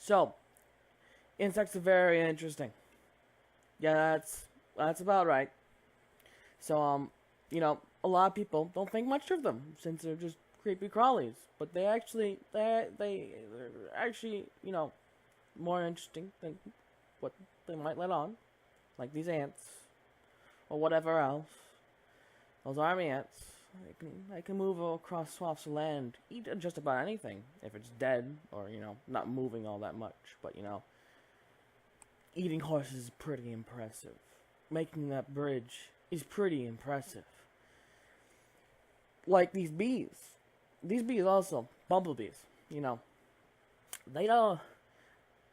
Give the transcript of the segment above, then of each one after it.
So, insects are very interesting. Yeah, that's about right. So, a lot of people don't think much of them since they're just creepy crawlies, but they're actually more interesting than what they might let on, like these ants or whatever else. Those army ants, they can move across swaths of land, eat just about anything if it's dead or not moving all that much. But eating horses is pretty impressive. Making that bridge is pretty impressive. Like these bees. These bees also, bumblebees, they don't,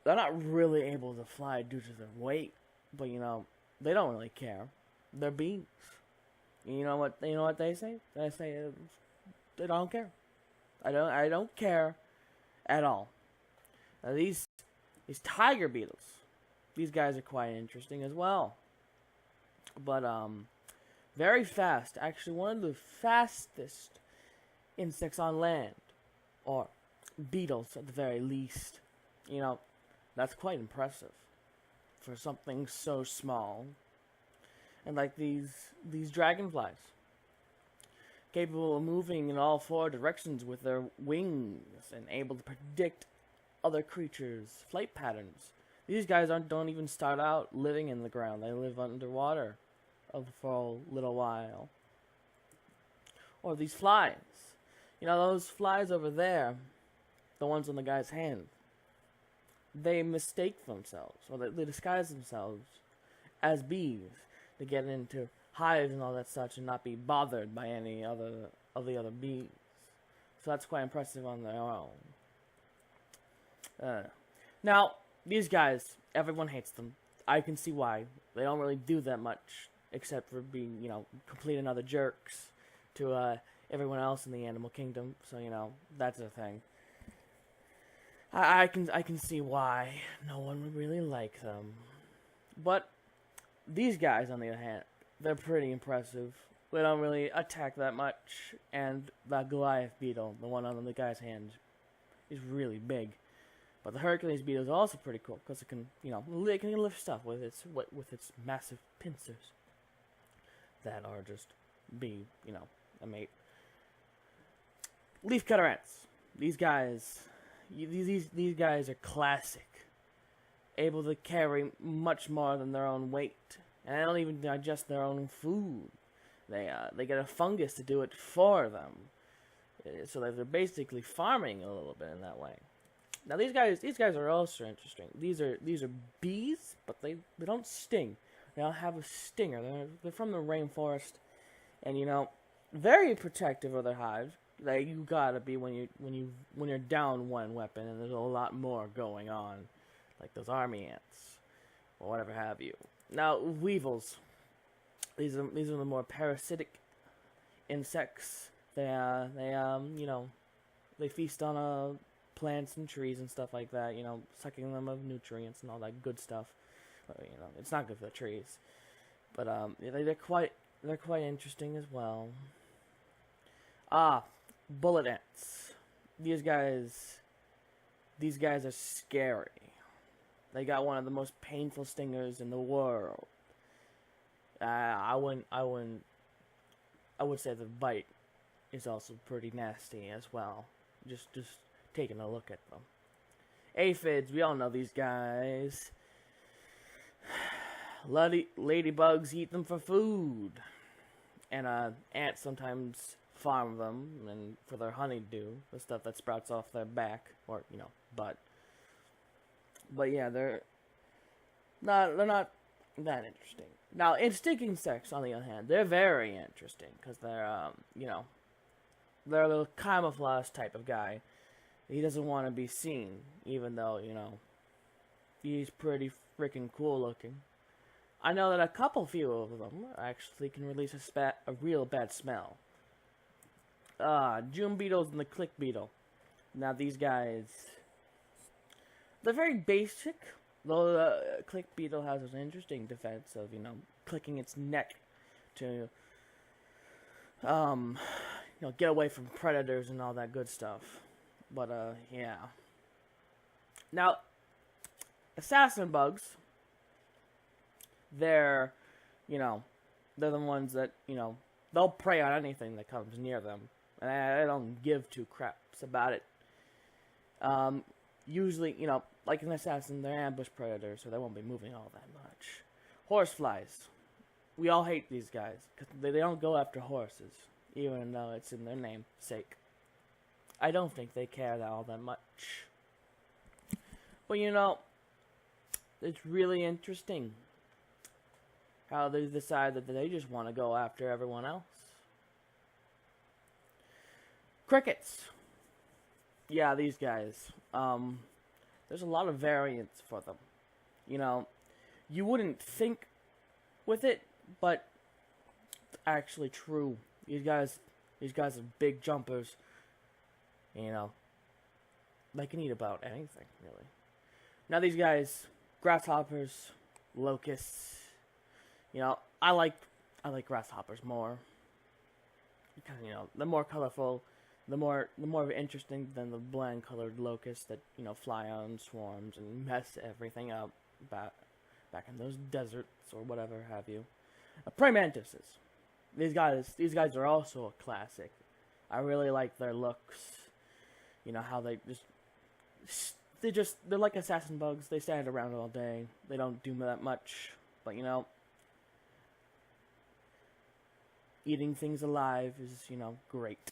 they're not really able to fly due to their weight, but they don't really care. They're bees. You know what they say? They say they don't care. I don't care at all. Now these tiger beetles, these guys are quite interesting as well. But very fast. Actually, one of the fastest insects on land, or beetles at the very least. That's quite impressive for something so small. And like these dragonflies, capable of moving in all four directions with their wings and able to predict other creatures' flight patterns. These guys don't even start out living in the ground. They live underwater for a little while. Or these flies. Those flies over there, the ones on the guy's hand, they mistake themselves, or they disguise themselves as bees to get into hives and all that such and not be bothered by any other of the other bees. So that's quite impressive on their own. Now, these guys, everyone hates them. I can see why. They don't really do that much, except for being, complete and other jerks to everyone else in the animal kingdom. So, that's a thing. I can see why no one would really like them. But these guys, on the other hand, they're pretty impressive. They don't really attack that much, and the Goliath beetle, the one on the guy's hand, is really big. But the Hercules beetle is also pretty cool because it can, it can lift stuff with its massive pincers that are just a mate. Leafcutter ants. These guys are classic, able to carry much more than their own weight, and they don't even digest their own food. They get a fungus to do it for them, so they're basically farming a little bit in that way. Now these guys are also interesting. These are bees, but they don't sting. They don't have a stinger. They're from the rainforest, and very protective of their hives. Like you gotta be when you're down one weapon and there's a lot more going on, like those army ants or whatever have you. Now weevils, these are the more parasitic insects. They feast on plants and trees and stuff like that. Sucking them of nutrients and all that good stuff. It's not good for the trees, but they're quite interesting as well. Bullet ants. These guys are scary. They got one of the most painful stingers in the world. I would say the bite is also pretty nasty as well. Just taking a look at them. Aphids, we all know these guys. Ladybugs eat them for food, and ants sometimes farm them and for their honeydew, the stuff that sprouts off their back or butt. But yeah, they're not that interesting. Now, stick insects, on the other hand, they're very interesting because they're they're a little camouflage type of guy. He doesn't want to be seen, even though he's pretty freaking cool looking. I know that a few of them actually can release a real bad smell. June beetles and the click beetle. Now these guys, they're very basic, though the click beetle has an interesting defense of, clicking its neck to, get away from predators and all that good stuff. But, yeah. Now, assassin bugs, they're, you know, they're the ones that, they'll prey on anything that comes near them. And I don't give two craps about it. Usually, like an assassin, they're ambush predators, so they won't be moving all that much. Horseflies. We all hate these guys, because they don't go after horses, even though it's in their namesake. I don't think they care all that much. But it's really interesting how they decide that they just want to go after everyone else. Crickets. Yeah, these guys. There's a lot of variants for them. You wouldn't think with it, but it's actually true. These guys are big jumpers. They can eat about anything, really. Now these guys, grasshoppers, locusts. I like grasshoppers more because they're more colorful, the more interesting than the bland colored locusts that fly on swarms and mess everything up back in those deserts or whatever have you. Praying mantises. These guys are also a classic. I really like their looks. How they're like assassin bugs. They stand around all day. They don't do that much, but eating things alive is great.